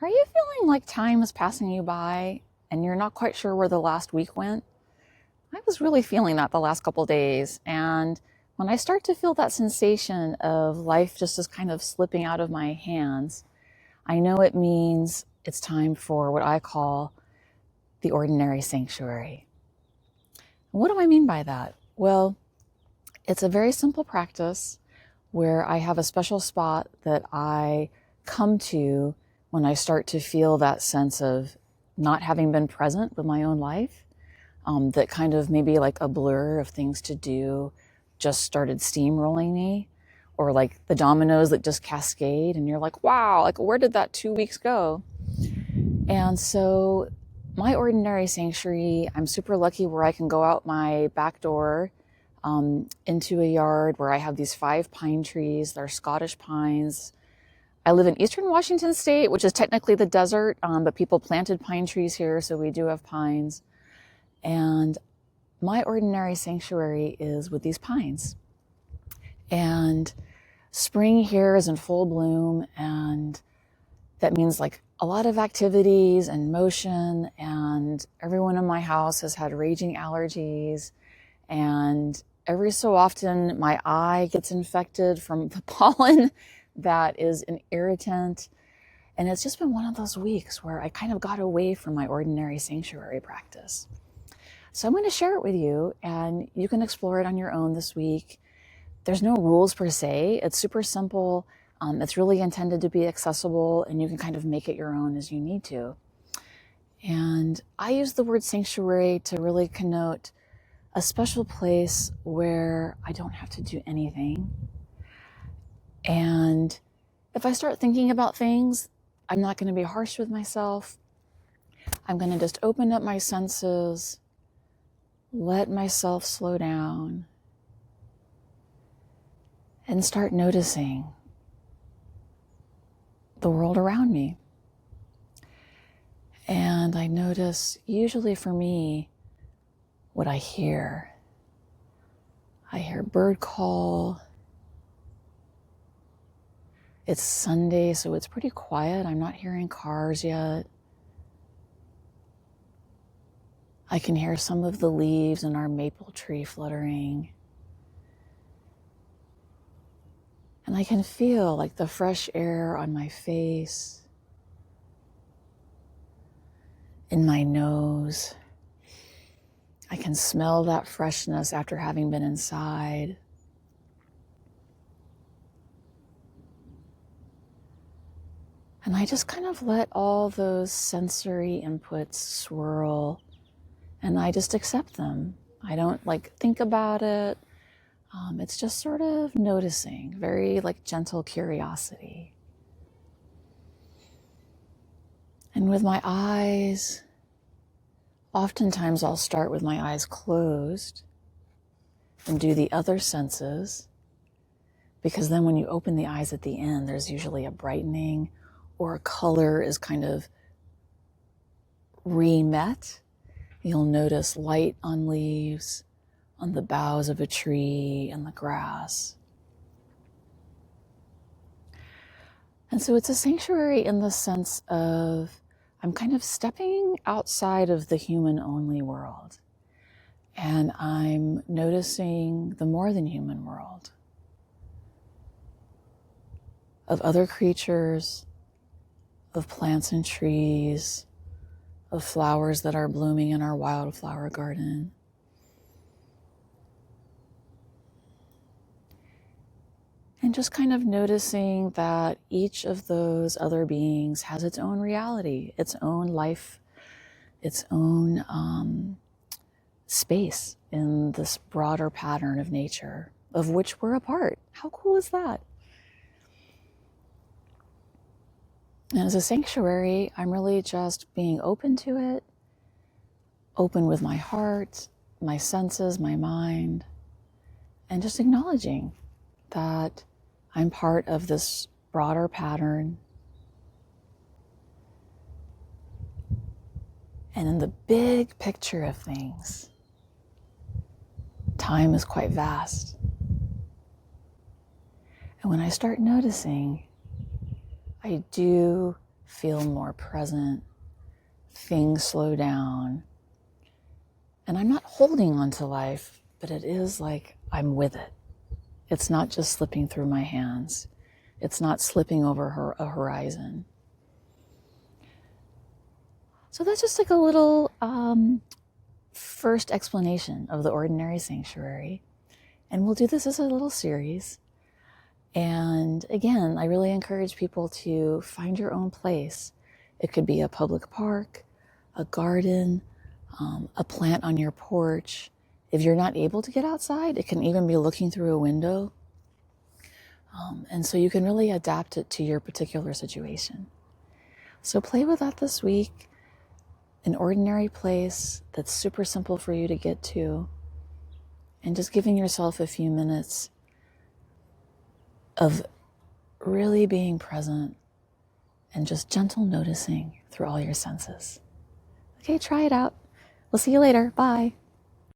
Are you feeling like time is passing you by and you're not quite sure where the last week went? I was really feeling that the last couple of days. And when I start to feel that sensation of life just is kind of slipping out of my hands, I know it means it's time for what I call the ordinary sanctuary. What do I mean by that? Well, it's a very simple practice where I have a special spot that I come to when I start to feel that sense of not having been present with my own life, that kind of maybe like a blur of things to do just started steamrolling me, or like the dominoes that just cascade, and you're like, wow, like where did that 2 weeks go? And so my ordinary sanctuary, I'm super lucky where I can go out my back door into a yard where I have these 5 pine trees. They're Scottish pines. I live in eastern Washington state, which is technically the desert, but people planted pine trees here, so we do have pines. And my ordinary sanctuary is with these pines. And spring here is in full bloom, and that means like a lot of activities and motion, and everyone in my house has had raging allergies, and every so often my eye gets infected from the pollen that is an irritant. And it's just been one of those weeks where I kind of got away from my ordinary sanctuary practice. So I'm going to share it with you, and you can explore it on your own this week. There's no rules per se. It's super simple. It's really intended to be accessible, and you can kind of make it your own as you need to. And I use the word sanctuary to really connote a special place where I don't have to do anything. And if I start thinking about things, I'm not going to be harsh with myself. I'm going to just open up my senses, let myself slow down, and start noticing the world around me. And I notice, usually for me, what I hear. I hear bird call. It's Sunday, so it's pretty quiet. I'm not hearing cars yet. I can hear some of the leaves in our maple tree fluttering. And I can feel like the fresh air on my face, in my nose. I can smell that freshness after having been inside. And I just kind of let all those sensory inputs swirl, and I just accept them. I don't think about it. It's just sort of noticing, very gentle curiosity. And with my eyes, oftentimes I'll start with my eyes closed and do the other senses, because then when you open the eyes at the end, there's usually a brightening, or a color is kind of re-met. You'll notice light on leaves, on the boughs of a tree and the grass. And so it's a sanctuary in the sense of I'm kind of stepping outside of the human-only world, and I'm noticing the more than human world of other creatures, of plants and trees, of flowers that are blooming in our wildflower garden. And just kind of noticing that each of those other beings has its own reality, its own life, its own space in this broader pattern of nature, of which we're a part. How cool is that? And as a sanctuary, I'm really just being open to it, open with my heart, my senses, my mind, and just acknowledging that I'm part of this broader pattern. And in the big picture of things, time is quite vast. And when I start noticing, I do feel more present, things slow down. And I'm not holding on to life, but it is like I'm with it. It's not just slipping through my hands. It's not slipping over a horizon. So that's just like a little first explanation of the Ordinary Sanctuary. And we'll do this as a little series. And again, I really encourage people to find your own place. It could be a public park, a garden, a plant on your porch. If you're not able to get outside, it can even be looking through a window. And so you can really adapt it to your particular situation. So play with that this week. An ordinary place that's super simple for you to get to. And just giving yourself a few minutes of really being present and just gentle noticing through all your senses. Okay, try it out. We'll see you later. Bye.